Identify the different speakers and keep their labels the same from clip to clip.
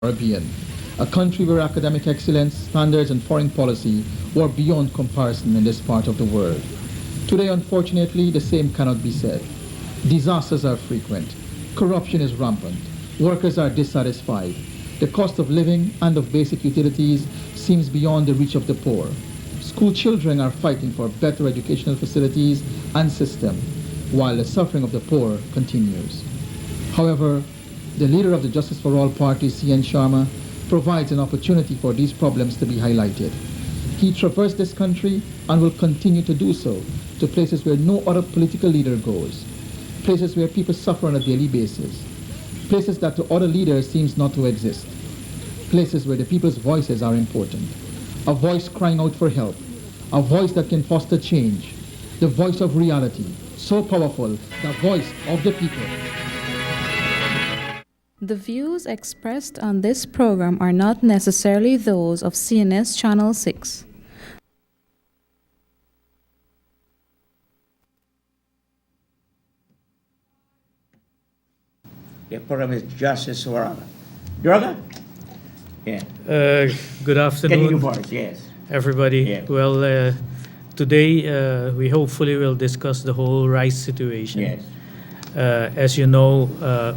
Speaker 1: Caribbean, a country where academic excellence, standards, and foreign policy were beyond comparison in this part of the world. Today, unfortunately, the same cannot be said. Disasters are frequent. Corruption is rampant. Workers are dissatisfied. The cost of living and of basic utilities seems beyond the reach of the poor. School children are fighting for better educational facilities and system, while the suffering of the poor continues. However, the leader of the Justice for All party, C.N. Sharma, provides an opportunity for these problems to be highlighted. He traversed this country and will continue to do so to places where no other political leader goes, places where people suffer on a daily basis, places that to other leaders seems not to exist, places where the people's voices are important, a voice crying out for help, a voice that can foster change, the voice of reality, so powerful, the voice of the people.
Speaker 2: The views expressed on this program are not necessarily those of CNS Channel 6.
Speaker 3: The program is Justice for All. Droga? Yeah.
Speaker 4: Good
Speaker 3: Can you
Speaker 4: afternoon,
Speaker 3: voice? Yes.
Speaker 4: everybody.
Speaker 3: Yeah.
Speaker 4: Well, today we hopefully will discuss the whole rice situation.
Speaker 3: Yes.
Speaker 4: As you know,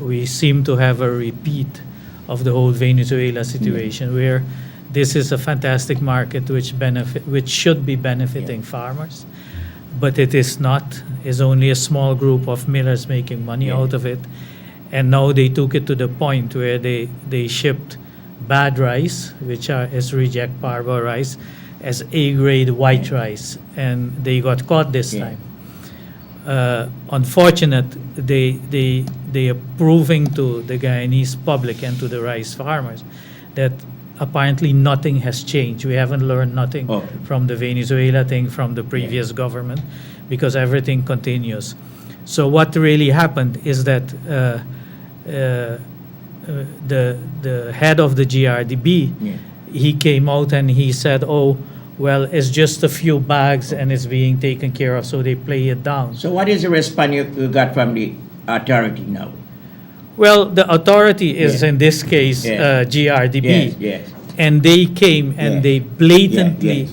Speaker 4: we seem to have a repeat of the whole Venezuela situation, where this is a fantastic market which should be benefiting farmers, but it is not. It's only a small group of millers making money out of it, and now they took it to the point where they shipped bad rice, which is reject parboiled rice, as A-grade white rice, and they got caught this time. Unfortunate, they are proving to the Guyanese public and to the rice farmers that apparently nothing has changed. We haven't learned nothing from the Venezuela thing from the previous government, because everything continues. So what really happened is that the head of the GRDB, he came out and he said, "Oh, well, it's just a few bags and it's being taken care of," so they play it down.
Speaker 3: So what is the response you got from the authority now?
Speaker 4: Well, the authority is in this case GRDB, and they came and they blatantly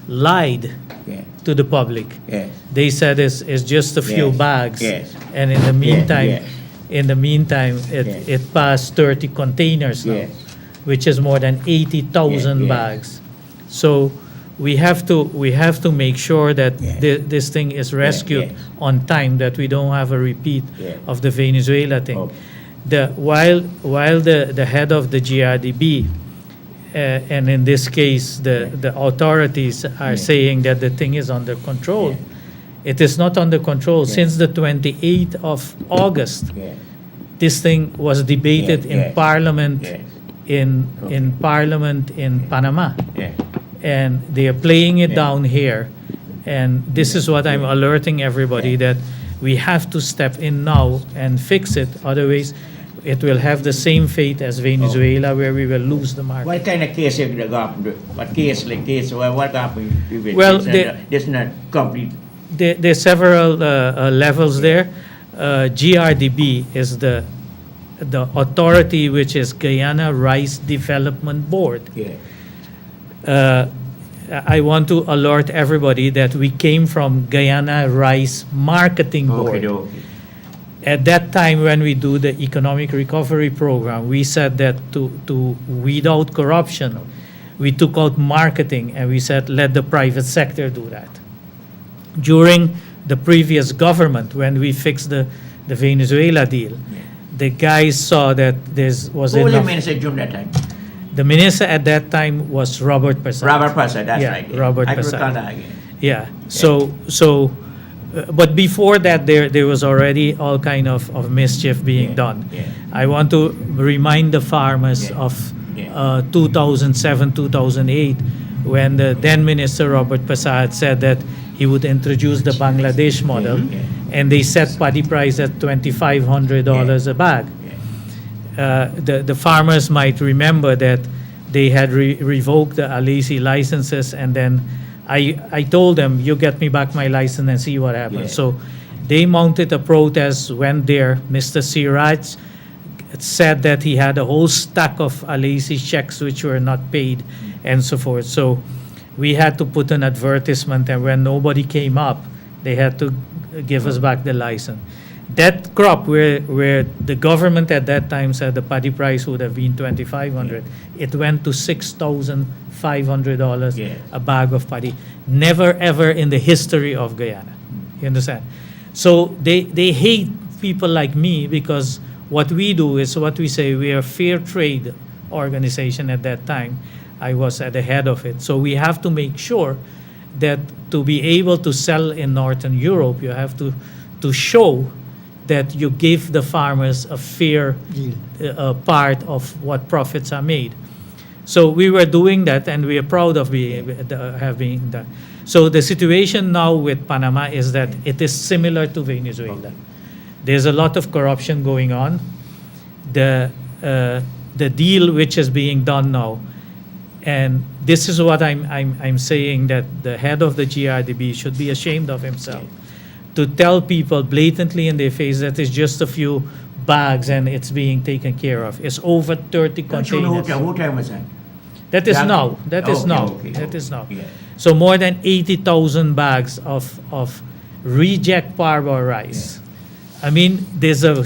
Speaker 4: lied to the public. They said it's just a few bags, and in the meantime, it passed 30 containers now, which is more than 80,000 bags. So we have to make sure that this thing is rescued on time, that we don't have a repeat of the Venezuela thing. While the head of the GRDB and in this case the authorities are saying that the thing is under control, it is not under control. Since the 28th of August, this thing was debated in Parliament in Parliament in Panama. And they are playing it down here. And this is what I'm alerting everybody, that we have to step in now and fix it. Otherwise, it will have the same fate as Venezuela, where we will lose the market.
Speaker 3: What kind of case have you got? What case? What happened?
Speaker 4: Well,
Speaker 3: this not complete.
Speaker 4: There's several levels there. GRDB is the authority, which is Guyana Rice Development Board. I want to alert everybody that we came from Guyana Rice Marketing Board. At that time, when we do the economic recovery program, we said that to weed out corruption, we took out marketing and we said, let the private sector do that. During the previous government, when we fixed the Venezuela deal, the guys saw that there was
Speaker 3: Who was
Speaker 4: enough.
Speaker 3: the minister during that time?
Speaker 4: The minister at that time was Robert Pasad.
Speaker 3: Robert Pasad, that's right.
Speaker 4: Robert
Speaker 3: I
Speaker 4: Pasad.
Speaker 3: recall that again.
Speaker 4: Yeah. But before that, there was already all kind of mischief being done. I want to remind the farmers of 2007, 2008, when the then minister Robert Pasad said that he would introduce the Bangladesh model, and they set paddy price at $2,500 a bag. The farmers might remember that they had revoked the Alesi licenses, and then I told them, you get me back my license and see what happens. So they mounted a protest, went there. Mr. Siraj said that he had a whole stack of Alacy checks which were not paid and so forth. So we had to put an advertisement, and when nobody came up, they had to give us back the license. That crop where the government at that time said the paddy price would have been $2,500, it went to $6,500 a bag of paddy. Never ever in the history of Guyana. You understand? So they hate people like me because what we do is what we say, we are a fair trade organization at that time. I was at the head of it. So we have to make sure that to be able to sell in Northern Europe, you have to show that you give the farmers a fair part of what profits are made. So we were doing that, and we are proud of having that. So the situation now with Panama is that it is similar to Venezuela. There's a lot of corruption going on. The deal which is being done now, and this is what I'm saying, that the head of the GRDB should be ashamed of himself to tell people blatantly in their face that it's just a few bags and it's being taken care of. It's over 30 containers.
Speaker 3: What time was that?
Speaker 4: That is now. That is now. That is now. So more than 80,000 bags of reject parboiled rice. I mean, there's a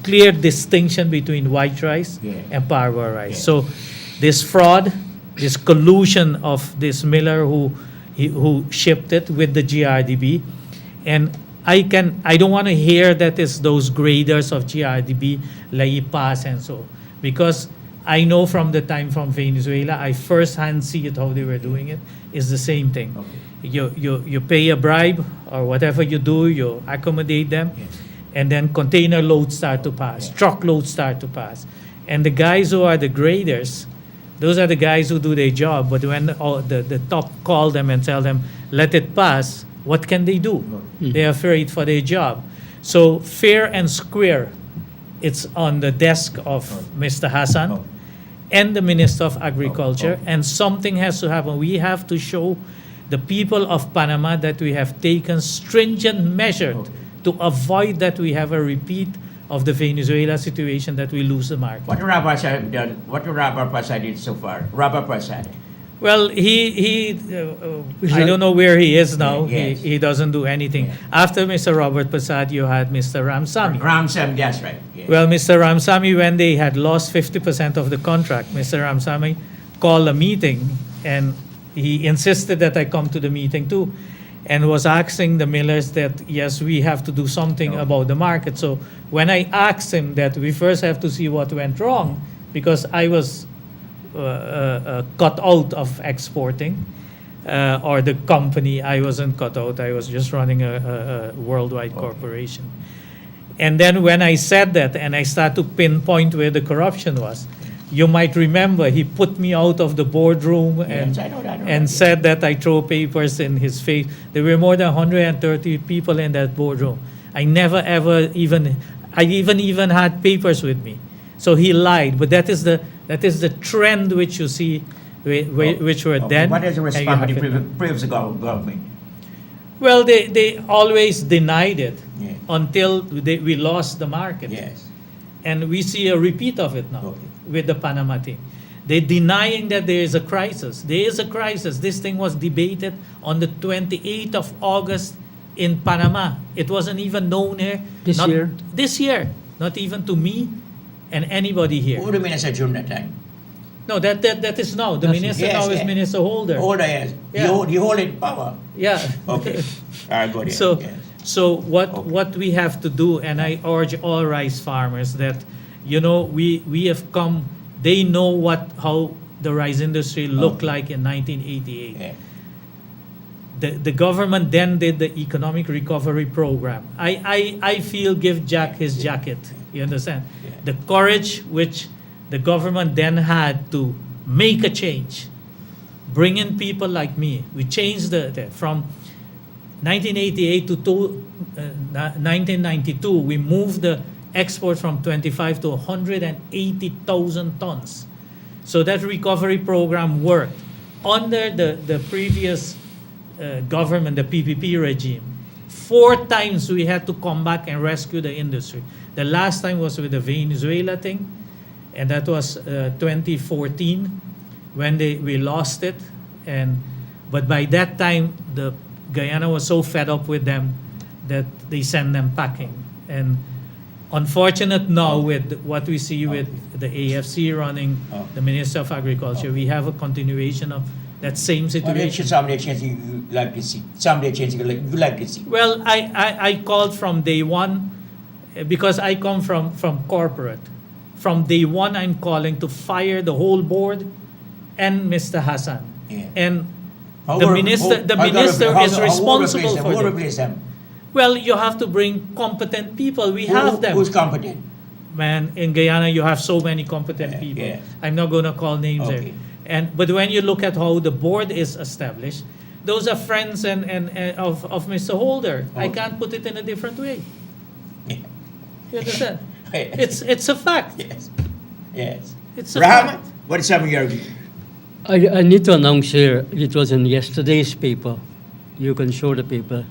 Speaker 4: clear distinction between white rice and parboiled rice. So this fraud, this collusion of this miller who shipped it with the GRDB, and I don't want to hear that it's those graders of GRDB, Laipas and so, because I know from the time from Venezuela, I firsthand see it how they were doing it. It's the same thing. You pay a bribe or whatever you do, you accommodate them, and then container loads start to pass, truck loads start to pass. And the guys who are the graders, those are the guys who do their job, but when the top call them and tell them, let it pass, what can they do? They're afraid for their job. So fair and square, it's on the desk of Mr. Hassan and the Minister of Agriculture, and something has to happen. We have to show the people of Panama that we have taken stringent measures to avoid that we have a repeat of the Venezuela situation, that we lose the market.
Speaker 3: What Rabapasa have done? What Rabapasa did so far? Rabapasa.
Speaker 4: Well, I don't know where he is now. He doesn't do anything. After Mr. Robert Prasad, you had Mr. Ramsamy.
Speaker 3: Ramsamy, that's right. Yes.
Speaker 4: Well, Mr. Ramsamy, when they had lost 50% of the contract, Mr. Ramsamy called a meeting, and he insisted that I come to the meeting too, and was asking the millers that, yes, we have to do something about the market. So when I asked him that we first have to see what went wrong, because I was cut out of exporting, or the company, I wasn't cut out, I was just running a worldwide corporation. And then when I said that, and I started to pinpoint where the corruption was, you might remember he put me out of the boardroom and said that I throw papers in his face. There were more than 130 people in that boardroom. I never ever even had papers with me. So he lied, but that is the trend which you see, which were then.
Speaker 3: What is the response of the previous government?
Speaker 4: Well, they always denied it until we lost the market.
Speaker 3: Yes.
Speaker 4: And we see a repeat of it now with the Panama thing. They're denying that there is a crisis. There is a crisis. This thing was debated on the 28th of August in Panama. It wasn't even known here. This year. Not even to me and anybody here.
Speaker 3: Who the minister during that time?
Speaker 4: No, that is now. The minister now is Minister Holder.
Speaker 3: Holder, yes. Yeah. You hold it power.
Speaker 4: Yeah.
Speaker 3: Okay. All right, good.
Speaker 4: So what we have to do, and I urge all rice farmers that, we have come. They know how the rice industry looked like in 1988.
Speaker 3: Yeah.
Speaker 4: The government then did the economic recovery program. I feel give Jack his jacket. You understand?
Speaker 3: Yeah.
Speaker 4: The courage which the government then had to make a change, bring in people like me. We changed from 1988 to 1992. We moved the export from 25 to 180,000 tons. So that recovery program worked. Under the previous government, the PPP regime, 4 times we had to come back and rescue the industry. The last time was with the Venezuela thing, and that was 2014 when we lost it. But by that time, the Guyana was so fed up with them that they sent them packing. And unfortunate now with what we see with the AFC running the Minister of Agriculture, we have a continuation of that same situation.
Speaker 3: Some of the changes you like to see. Some of the changes you like to see.
Speaker 4: Well, I called from day one because I come from corporate. From day one, I'm calling to fire the whole board and Mr. Hassan.
Speaker 3: Yeah.
Speaker 4: And the minister is responsible for
Speaker 3: Who
Speaker 4: it.
Speaker 3: replace them?
Speaker 4: Well, you have to bring competent people. We have them.
Speaker 3: Who's competent?
Speaker 4: Man, in Guyana, you have so many competent people.
Speaker 3: Yeah.
Speaker 4: I'm not going to call names
Speaker 3: Okay.
Speaker 4: here. But when you look at how the board is established, those are friends and of Mr. Holder. I
Speaker 3: Okay.
Speaker 4: can't put it in a different way.
Speaker 3: Yeah.
Speaker 4: You understand?
Speaker 3: Yes.
Speaker 4: It's a fact.
Speaker 3: Yes. Yes.
Speaker 4: It's a
Speaker 3: Rahmat,
Speaker 4: fact.
Speaker 3: what is some of your view?
Speaker 5: I need to announce here, it was in yesterday's paper. You can show the paper.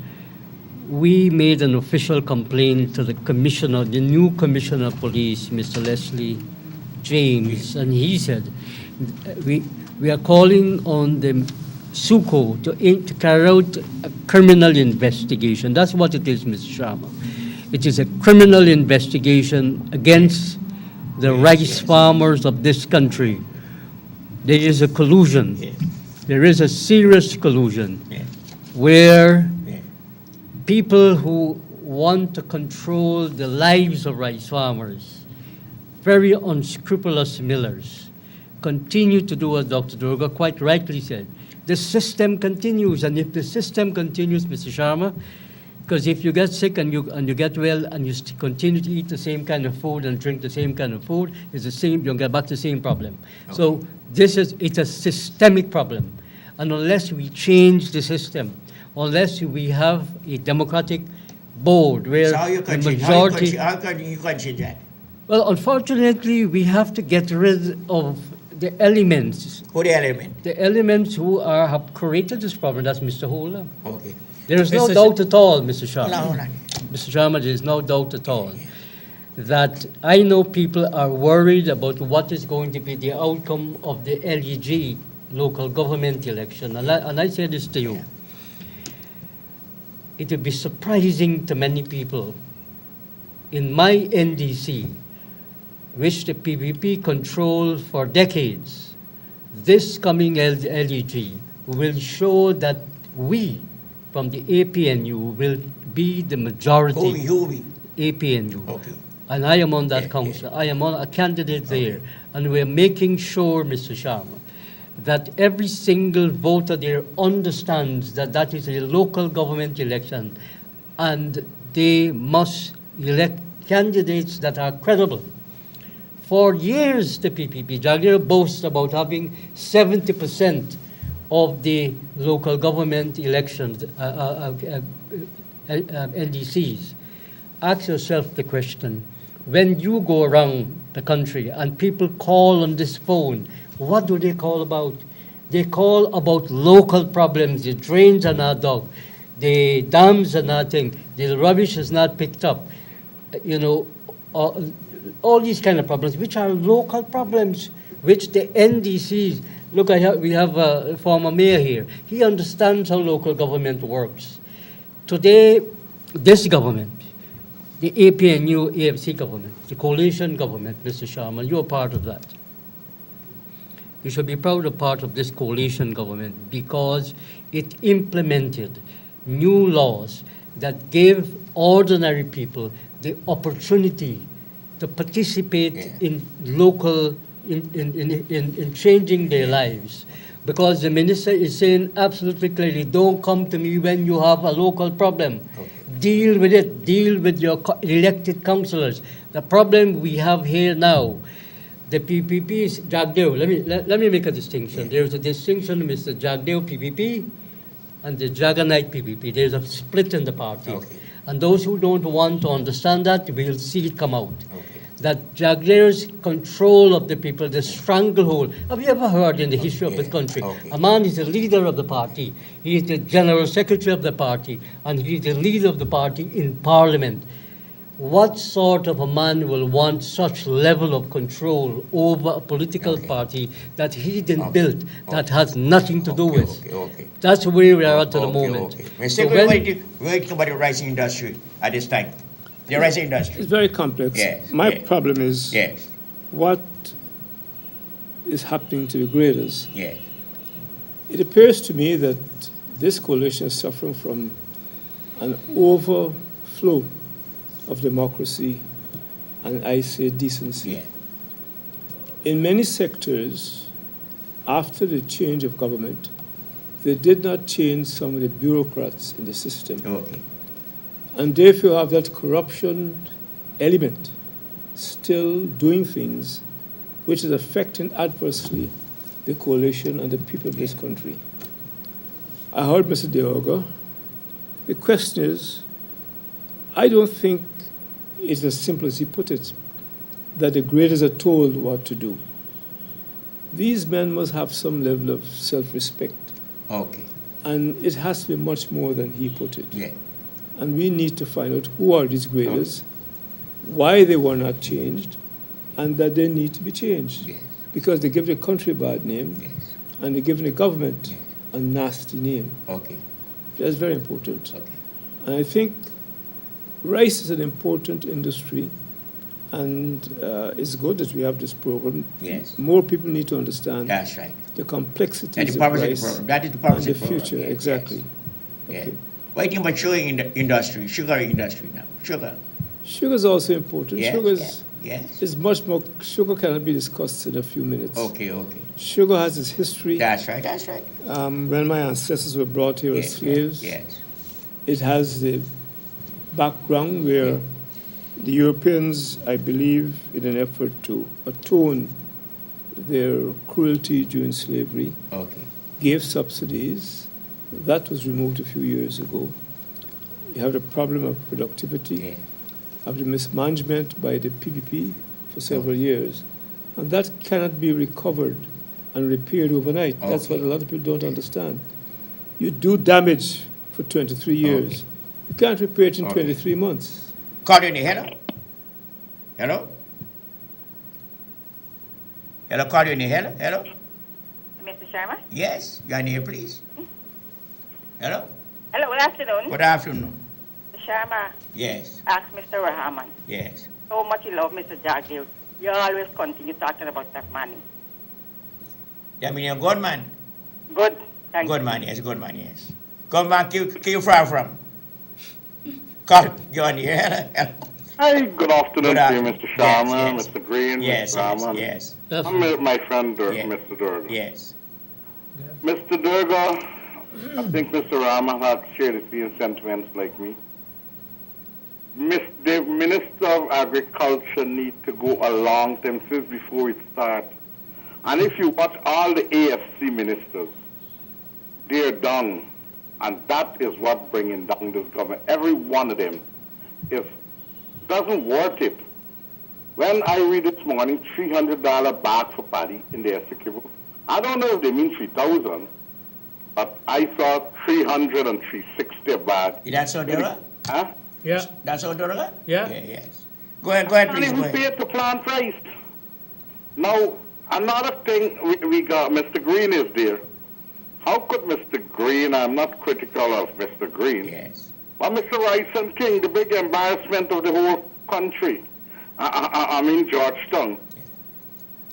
Speaker 5: We made an official complaint to the commissioner, the new commissioner of police, Mr. Leslie James, and he said, we are calling on the SUCO to carry out a criminal investigation. That's what it is, Mr. Sharma. It is a criminal investigation against the rice farmers of this country. There is a collusion.
Speaker 3: Yes.
Speaker 5: There is a serious collusion
Speaker 3: Yes.
Speaker 5: where
Speaker 3: Yes.
Speaker 5: people who want to control the lives of rice farmers, very unscrupulous millers, continue to do what Dr. Durga quite rightly said. The system continues, and if the system continues, Mr. Sharma, because if you get sick and you get well and you continue to eat the same kind of food and drink the same kind of food, it's the same. You'll get back to the same problem.
Speaker 3: Okay.
Speaker 5: So it's a systemic problem, and unless we change the system, unless we have a democratic board where
Speaker 3: So how you
Speaker 5: the
Speaker 3: can change?
Speaker 5: majority.
Speaker 3: How can you can change that?
Speaker 5: Well, unfortunately, we have to get rid of the elements.
Speaker 3: Who the element?
Speaker 5: The elements who have created this problem. That's Mr. Hola.
Speaker 3: Okay.
Speaker 5: There is no
Speaker 4: Mr.
Speaker 5: doubt at all, Mr.
Speaker 3: Hold on,
Speaker 5: Sharma.
Speaker 3: hold on.
Speaker 5: Mr. Sharma, there is no doubt at all that I know people are worried about what is going to be the outcome of the LEG local government election. And I say this to you. It would be surprising to many people in my NDC, which the PPP controlled for decades. This coming LEG will show that we, from the APNU, will be the majority.
Speaker 3: Who we?
Speaker 5: APNU.
Speaker 3: Okay.
Speaker 5: And I am on that
Speaker 3: Yeah,
Speaker 5: council.
Speaker 3: yeah.
Speaker 5: I am on a candidate there.
Speaker 3: Okay.
Speaker 5: And we're making sure, Mr. Sharma, that every single voter there understands that that is a local government election and they must elect candidates that are credible. For years, the PPP, Jagir boasts about having 70% of the local government elections, NDCs. Ask yourself the question, when you go around the country and people call on this phone, what do they call about? They call about local problems. The drains are not dug, the dams are not thing, the rubbish is not picked up. You know, all these kind of problems, which are local problems, which the NDCs, look, we have a former mayor here. He understands how local government works. Today, this government, the APNU, AFC government, the coalition government, Mr. Sharma, you're part of that. You should be proud of part of this coalition government because it implemented new laws that gave ordinary people the opportunity to participate in local, in changing their lives. Because the minister is saying absolutely clearly, don't come to me when you have a local problem.
Speaker 3: Okay.
Speaker 5: Deal with it, deal with your elected councillors. The problem we have here now, the PPP is Jagdeo. Let me make a distinction.
Speaker 3: Yeah.
Speaker 5: There's a distinction, Mr. Jagdeo PPP and the Jaganite PPP. There's a split in the party.
Speaker 3: Okay.
Speaker 5: And those who don't want to understand that, will see it come out.
Speaker 3: Okay.
Speaker 5: that Jaglier's control of the people, the stranglehold. Have you ever heard in the history of this country, a man is the leader of the party, he is the general secretary of the party, and he is the leader of the party in parliament. What sort of a man will want such level of control over a political party that he didn't build, that has nothing to do with? That's where we are at the moment.
Speaker 3: Mr.
Speaker 5: So
Speaker 3: Green,
Speaker 5: when-
Speaker 3: what do you think about the rising industry at this time? The rising industry.
Speaker 6: It's very complex.
Speaker 3: Yes,
Speaker 6: My
Speaker 3: yes.
Speaker 6: problem is
Speaker 3: Yes,
Speaker 6: what is happening to the graders.
Speaker 3: yes,
Speaker 6: It appears to me that this coalition is suffering from an overflow of democracy and, I say, decency.
Speaker 3: yes.
Speaker 6: In many sectors, after the change of government, they did not change some of the bureaucrats in the system.
Speaker 3: Okay.
Speaker 6: And therefore have that corruption element still doing things which is affecting adversely the coalition and the people of this country. I heard Mr. Deoga. The question is, I don't think it's as simple as he put it, that the graders are told what to do. These men must have some level of self-respect,
Speaker 3: Okay.
Speaker 6: and it has to be much more than he put it.
Speaker 3: Yeah.
Speaker 6: And we need to find out who are these graders, why they were not changed, and that they need to be changed.
Speaker 3: Yes.
Speaker 6: Because they give the country a bad name,
Speaker 3: Yes.
Speaker 6: and they're giving the government
Speaker 3: Yes.
Speaker 6: a nasty name.
Speaker 3: Okay.
Speaker 6: That's very important.
Speaker 3: Okay.
Speaker 6: And I think rice is an important industry, and it's good that we have this program.
Speaker 3: Yes.
Speaker 6: More people need to understand
Speaker 3: That's right.
Speaker 6: the complexities
Speaker 3: That's
Speaker 6: of
Speaker 3: the purpose of the
Speaker 6: rice
Speaker 3: program. That is the
Speaker 6: and
Speaker 3: purpose
Speaker 6: the
Speaker 3: of the program.
Speaker 6: future.
Speaker 3: Yes,
Speaker 6: Exactly.
Speaker 3: yes.
Speaker 6: Okay.
Speaker 3: What do you think about sugar in the industry, sugar industry now? Sugar.
Speaker 6: Sugar is also important.
Speaker 3: Yes,
Speaker 6: Sugar
Speaker 3: yes, yes.
Speaker 6: is much more. Sugar cannot be discussed in a few minutes.
Speaker 3: Okay, okay.
Speaker 6: Sugar has its history.
Speaker 3: That's right, that's right.
Speaker 6: When my ancestors were brought here as
Speaker 3: Yes,
Speaker 6: slaves,
Speaker 3: yes,
Speaker 6: it has the background where the Europeans, I believe, in an effort to atone their cruelty during slavery,
Speaker 3: okay.
Speaker 6: gave subsidies. That was removed a few years ago. You have the problem of productivity,
Speaker 3: Yeah.
Speaker 6: have the mismanagement by the PPP for several years, and that cannot be recovered and repaired overnight. That's what
Speaker 3: Okay.
Speaker 6: a lot of people don't understand. You do damage for 23 years.
Speaker 3: Okay.
Speaker 6: You can't repair it in
Speaker 3: Okay.
Speaker 6: 23 months.
Speaker 3: Cardioni, hello? Hello? Hello, Cardioni, hello? Hello?
Speaker 7: Mr. Sharma?
Speaker 3: Yes, you are here, please. Hello?
Speaker 7: Hello, good afternoon.
Speaker 3: Good afternoon.
Speaker 7: Mr. Sharma
Speaker 3: Yes,
Speaker 7: asked Mr. Rahman
Speaker 3: yes.
Speaker 7: how much you love Mr. Jagdev. You always continue talking about that money.
Speaker 3: I mean, you're a good man.
Speaker 7: Good. Thank
Speaker 3: Good
Speaker 7: you.
Speaker 3: man, yes, good man, yes. Good man, you far from? Cardioni, hello? Hello?
Speaker 8: Hi, good afternoon
Speaker 3: Good
Speaker 8: to you,
Speaker 3: afternoon.
Speaker 8: Mr. Sharma,
Speaker 3: Yes, yes.
Speaker 8: Mr. Green,
Speaker 3: Yes,
Speaker 8: Mr.
Speaker 3: yes,
Speaker 8: Rahman.
Speaker 3: yes,
Speaker 8: I'm with my friend,
Speaker 3: Yeah.
Speaker 8: Mr. Durga.
Speaker 3: yes.
Speaker 8: Mr. Durga, I think Mr. Rahman had shared the same sentiments like me. The Minister of Agriculture need to go a long time since before it start. And if you watch all the AFC ministers, they're down. And that is what bringing down this government. Every one of them doesn't worth it. When I read this morning, $300 bag for paddy in the executable, I don't know if they mean 3,000, but I saw 300 and 360 a bag.
Speaker 3: That's Odora?
Speaker 8: Huh?
Speaker 4: Yeah,
Speaker 3: That's Odora?
Speaker 4: Yeah.
Speaker 3: Yes. Go ahead,
Speaker 8: Can't
Speaker 3: please, go
Speaker 8: even
Speaker 3: ahead.
Speaker 8: pay the plant price. Now, another thing we got, Mr. Green is there. How could Mr. Green, I'm not critical of Mr. Green,
Speaker 3: Yes.
Speaker 8: but Mr. Rice and King, the big embarrassment of the whole country, I mean Georgetown.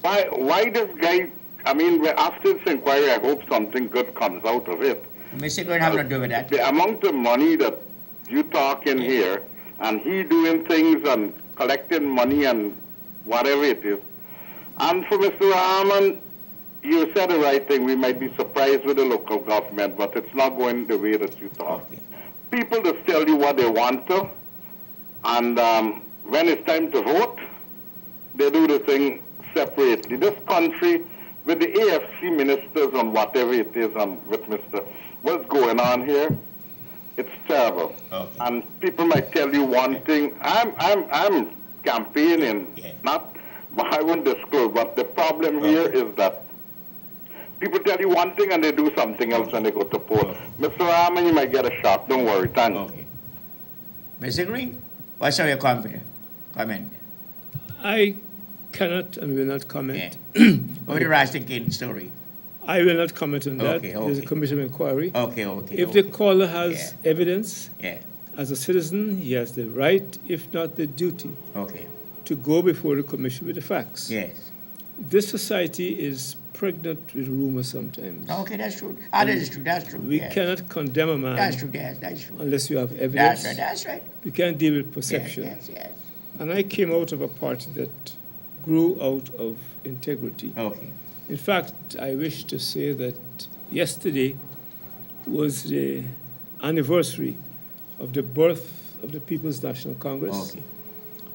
Speaker 8: Why this guy, I mean, after this inquiry, I hope something good comes out of it.
Speaker 3: Mr. Green have nothing to do with that.
Speaker 8: The amount of money that you talk in here, and he doing things and collecting money and whatever it is. And for Mr. Rahman, you said the right thing. We might be surprised with the local government, but it's not going the way that you thought.
Speaker 3: Okay.
Speaker 8: People just tell you what they want to, and when it's time to vote, they do the thing separately. This country, with the AFC ministers and whatever it is, and with what's going on here, it's terrible.
Speaker 3: Okay.
Speaker 8: And people might tell you one thing. I'm campaigning. Not, but I won't disclose. But the problem here is that people tell you one thing and they do something else when they go to poll. Mr. Rahman, you might get a shot. Don't worry. Thanks.
Speaker 3: Okay. Mr. Green, what's your comment?
Speaker 6: I cannot and will not comment.
Speaker 3: What the Rasta King story?
Speaker 6: I will not comment on that.
Speaker 3: Okay,
Speaker 6: There's a commission of inquiry.
Speaker 3: Okay.
Speaker 6: If the caller has evidence,
Speaker 3: Yeah.
Speaker 6: as a citizen, he has the right, if not the duty,
Speaker 3: Okay.
Speaker 6: to go before the commission with the facts.
Speaker 3: Yes.
Speaker 6: This society is pregnant with rumors sometimes.
Speaker 3: Okay, that's true. That is true. That's true.
Speaker 6: We
Speaker 3: yes.
Speaker 6: cannot condemn a man
Speaker 3: That's true. That's true.
Speaker 6: unless you have evidence.
Speaker 3: That's right. That's right.
Speaker 6: We can't deal with perception.
Speaker 3: Yes.
Speaker 6: And I came out of a party that grew out of integrity.
Speaker 3: Okay.
Speaker 6: In fact, I wish to say that yesterday was the anniversary of the birth of the People's National Congress.
Speaker 3: Okay.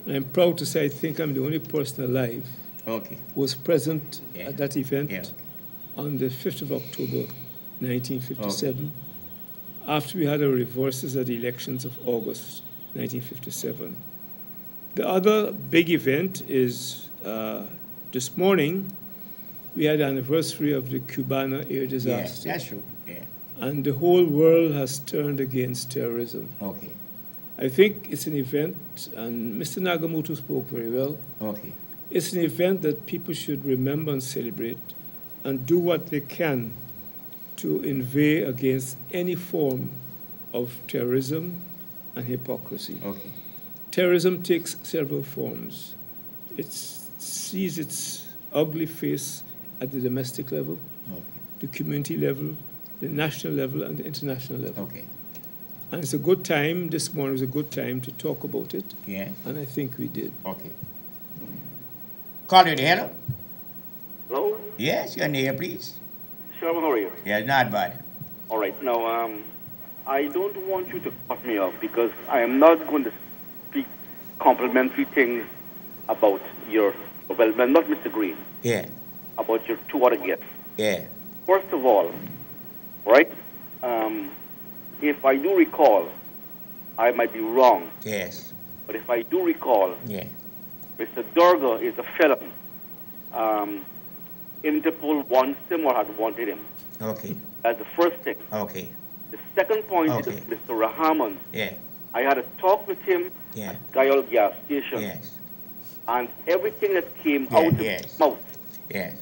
Speaker 6: And I'm proud to say I think I'm the only person alive
Speaker 3: Okay.
Speaker 6: who was present
Speaker 3: Yeah.
Speaker 6: at that event
Speaker 3: Yeah.
Speaker 6: on the 5th of October, 1957, after we had our reverses at the elections of August 1957. The other big event is this morning, we had the anniversary of the Guyana air disaster.
Speaker 3: That's true. Yeah.
Speaker 6: And the whole world has turned against terrorism.
Speaker 3: Okay.
Speaker 6: I think it's an event, and Mr. Nagamoto spoke very well.
Speaker 3: Okay.
Speaker 6: It's an event that people should remember and celebrate and do what they can to inveigh against any form of terrorism and hypocrisy.
Speaker 3: Okay.
Speaker 6: Terrorism takes several forms. It sees its ugly face at the domestic level, the community level, the national level, and the international level.
Speaker 3: Okay.
Speaker 6: And it's a good time, this morning was a good time to talk about it.
Speaker 3: Yeah.
Speaker 6: And I think we did.
Speaker 3: Okay. Call you hello.
Speaker 9: Hello?
Speaker 3: Yes, your name, please.
Speaker 9: Sherman, how are you?
Speaker 3: Yeah, not bad.
Speaker 9: All right. Now, I don't want you to cut me off because I am not going to speak complimentary things about your, well, not Mr. Green,
Speaker 3: Yeah.
Speaker 9: about your two other guests.
Speaker 3: Yeah.
Speaker 9: First of all, right, if I do recall, I might be wrong,
Speaker 3: Yes.
Speaker 9: but if I do recall,
Speaker 3: Yeah.
Speaker 9: Mr. Durga is a felon. Interpol wants him or had wanted him.
Speaker 3: Okay.
Speaker 9: That's the first thing.
Speaker 3: Okay.
Speaker 9: The second point
Speaker 3: Okay.
Speaker 9: is Mr. Rahman.
Speaker 3: Yeah.
Speaker 9: I had a talk with him
Speaker 3: Yeah.
Speaker 9: at Guyana gas station,
Speaker 3: Yes.
Speaker 9: and everything that came
Speaker 3: Yeah,
Speaker 9: out of
Speaker 3: yes.
Speaker 9: his mouth,
Speaker 3: Yes.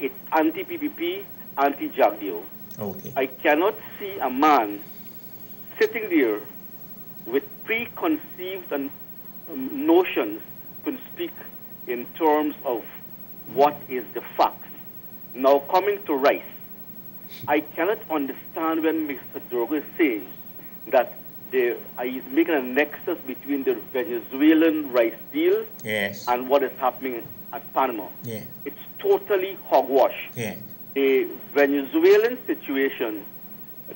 Speaker 9: it's anti-PPP, anti-Jagdeo.
Speaker 3: Okay.
Speaker 9: I cannot see a man sitting there with preconceived notions to speak in terms of what is the facts. Now, coming to rice, I cannot understand when Mr. Drogo is saying that he's making a nexus between the Venezuelan rice deal
Speaker 3: Yes.
Speaker 9: and what is happening at Panama.
Speaker 3: Yeah.
Speaker 9: It's totally hogwash.
Speaker 3: Yeah.
Speaker 9: The Venezuelan situation,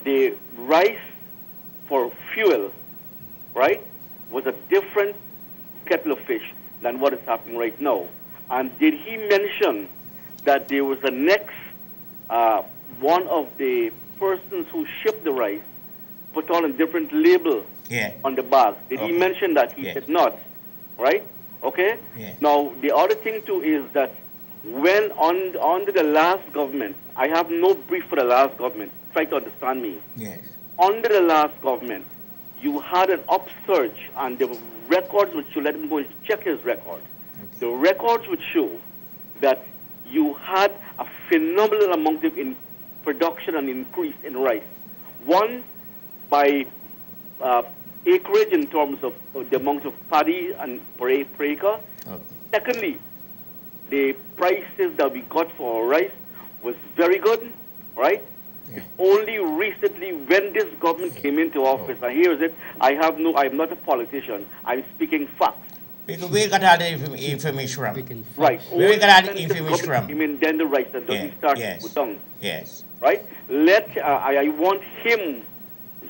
Speaker 9: the rice for fuel, right, was a different kettle of fish than what is happening right now. And did he mention that there was a next, one of the persons who shipped the rice put on a different label
Speaker 3: Yeah.
Speaker 9: on the bag? Did
Speaker 3: Okay.
Speaker 9: he mention that? He
Speaker 3: Yes.
Speaker 9: said not, right? Okay?
Speaker 3: Yeah.
Speaker 9: Now, the other thing too is that when under the last government, I have no brief for the last government, try to understand me.
Speaker 3: Yes.
Speaker 9: Under the last government, you had an upsurge, and the records would show, let him go and check his record.
Speaker 3: Okay.
Speaker 9: The records would show that you had a phenomenal amount of production and increase in rice. One, by acreage in terms of the amount of paddy and per acre.
Speaker 3: Okay.
Speaker 9: Secondly, the prices that we got for our rice was very good, right?
Speaker 3: Yeah.
Speaker 9: Only recently, when this government came into office, and here is it, I'm not a politician, I'm speaking facts.
Speaker 3: Because we got all the information from.
Speaker 9: Right.
Speaker 3: Where we got all the information from?
Speaker 9: I mean, then the rice that doesn't start
Speaker 3: Yes.
Speaker 9: with down,
Speaker 3: Yes.
Speaker 9: right? I want him,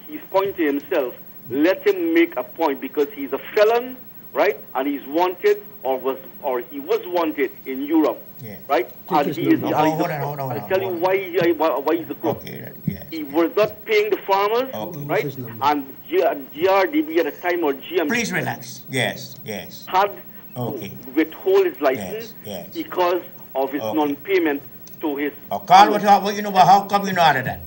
Speaker 9: he's pointing himself, let him make a point because he's a felon, right? And he's wanted or he was wanted in Europe,
Speaker 3: Yeah.
Speaker 9: right? And he is.
Speaker 3: Hold on.
Speaker 9: I'll tell you why he's a crook.
Speaker 3: Okay. Yes.
Speaker 9: He was not paying the farmers,
Speaker 3: Okay.
Speaker 9: right? And GRDB at the time, or GM,
Speaker 3: Please relax. Yes. Yes.
Speaker 9: had withhold his license because of his non-payment to his...
Speaker 3: Carl, what you know about how come you know out of that?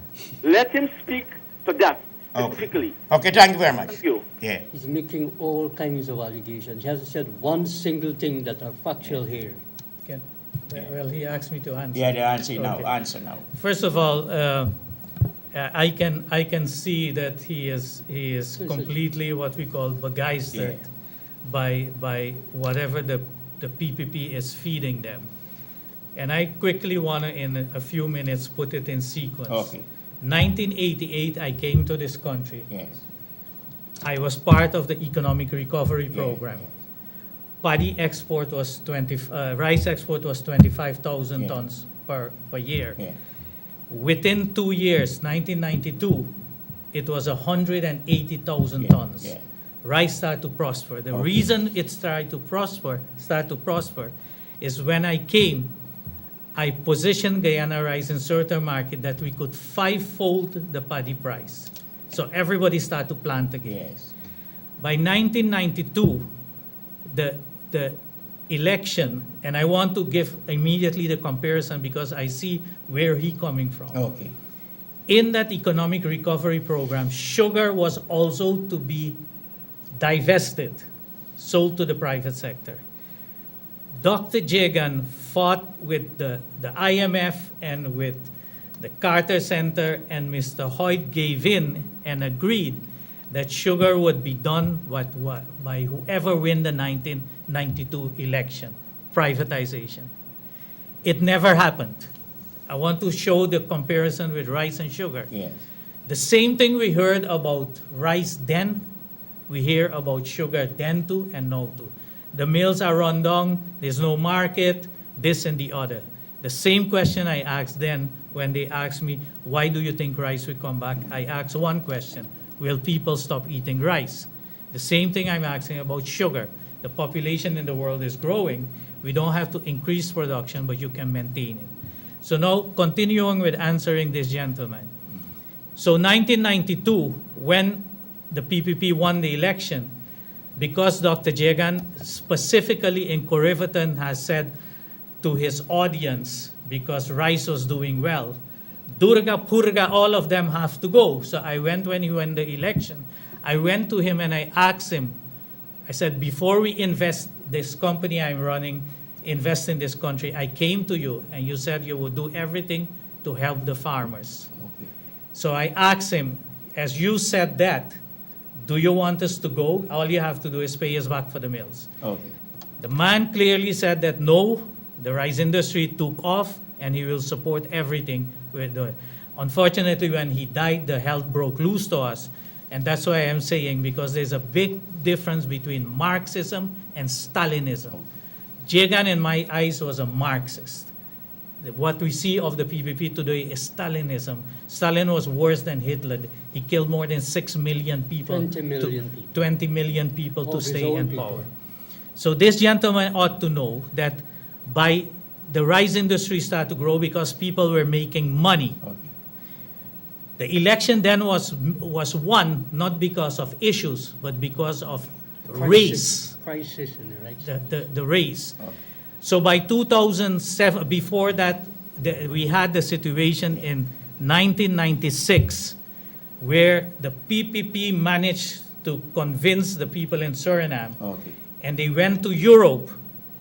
Speaker 9: Let him speak to that specifically.
Speaker 3: Okay, thank you very much.
Speaker 9: Thank you.
Speaker 3: Yeah.
Speaker 5: He's making all kinds of allegations. He hasn't said one single thing that are factual here.
Speaker 4: Well, he asked me to answer.
Speaker 3: Yeah, the answer
Speaker 4: Okay.
Speaker 3: now. Answer now.
Speaker 4: First of all, I can see that he is completely what we call begeistert by whatever the PPP is feeding them. And I quickly want to, in a few minutes, put it in sequence.
Speaker 3: Okay.
Speaker 4: 1988, I came to this country.
Speaker 3: Yes.
Speaker 4: I was part of the economic recovery program. Paddy export was rice export was 25,000 tons per year.
Speaker 3: Yeah.
Speaker 4: Within 2 years, 1992, it was 180,000 tons.
Speaker 3: Yeah.
Speaker 4: Rice started to prosper. The reason it started to prosper is when I came, I positioned Guyana rice in certain market that we could fivefold the paddy price. So everybody started to plant again.
Speaker 3: Yes.
Speaker 4: By 1992, the election, and I want to give immediately the comparison because I see where he coming from.
Speaker 3: Okay.
Speaker 4: In that economic recovery program, sugar was also to be divested, sold to the private sector. Dr. Jagan fought with the IMF and with the Carter Center, and Mr. Hoyt gave in and agreed that sugar would be done by whoever win the 1992 election, privatization. It never happened. I want to show the comparison with rice and sugar.
Speaker 3: Yes.
Speaker 4: The same thing we heard about rice then, we hear about sugar then too and now too. The mills are run down, there's no market, this and the other. The same question I asked then when they asked me, why do you think rice will come back? I asked one question, will people stop eating rice? The same thing I'm asking about sugar. The population in the world is growing. We don't have to increase production, but you can maintain it. So now, continuing with answering this gentleman. So 1992, when the PPP won the election, because Dr. Jagan specifically in Corriverton has said to his audience, because rice was doing well, Durga, Purga, all of them have to go. So I went when he won the election. I went to him and I asked him, I said, before we invest this company I'm running, invest in this country, I came to you and you said you would do everything to help the farmers.
Speaker 3: Okay.
Speaker 4: So I asked him, as you said that, do you want us to go? All you have to do is pay us back for the mills.
Speaker 3: Okay.
Speaker 4: The man clearly said that no, the rice industry took off and he will support everything. Unfortunately, when he died, the health broke loose to us. And that's why I'm saying, because there's a big difference between Marxism and Stalinism. Jagan, in my eyes, was a Marxist. What we see of the PPP today is Stalinism. Stalin was worse than Hitler. He killed more than 6 million people.
Speaker 5: 20 million people.
Speaker 4: 20 million people to stay in
Speaker 5: people.
Speaker 4: power. So this gentleman ought to know that by the rice industry started to grow because people were making money.
Speaker 3: Okay.
Speaker 4: The election then was won not because of issues, but because of race.
Speaker 5: Crisis in the rice.
Speaker 4: The race.
Speaker 3: Okay.
Speaker 4: So by 2007, before that, we had the situation in 1996 where the PPP managed to convince the people in Suriname.
Speaker 3: Okay.
Speaker 4: And they went to Europe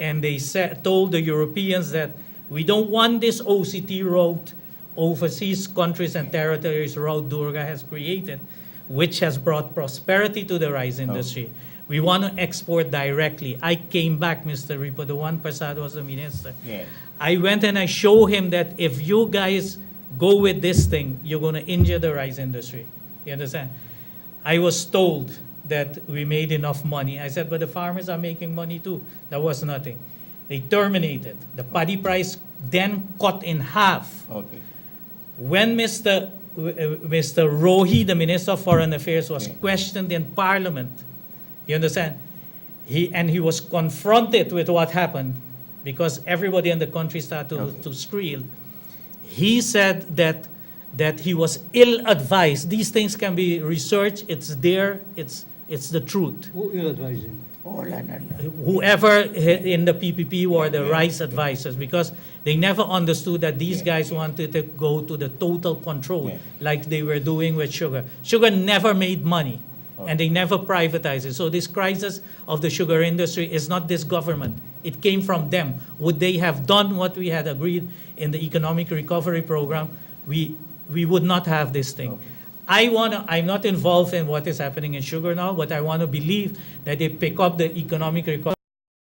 Speaker 4: and they told the Europeans that we don't want this OCT route, overseas countries and territories route Durga has created, which has brought prosperity to the rice industry.
Speaker 3: Okay.
Speaker 4: We want to export directly. I came back, Mr. Ripo, the one Prasad was the minister.
Speaker 3: Yeah.
Speaker 4: I went and I showed him that if you guys go with this thing, you're going to injure the rice industry. You understand? I was told that we made enough money. I said, but the farmers are making money too. That was nothing. They terminated. The paddy price then cut in half.
Speaker 3: Okay.
Speaker 4: When Mr. Rohi, the Minister of Foreign Affairs, was questioned in Parliament, you understand? He was confronted with what happened because everybody in the country started to squeal. He said that he was ill-advised. These things can be researched. It's there. It's the truth.
Speaker 5: Who ill-advised him?
Speaker 4: whoever in the PPP were the rice advisors, because they never understood that these guys wanted to go to the total control like they were doing with sugar. Sugar never made money, and they never privatized it. So this crisis of the sugar industry is not this government. It came from them. Would they have done what we had agreed in the economic recovery program, we would not have this thing. I'm not involved in what is happening in sugar now, but I want to believe that they pick up the economic recovery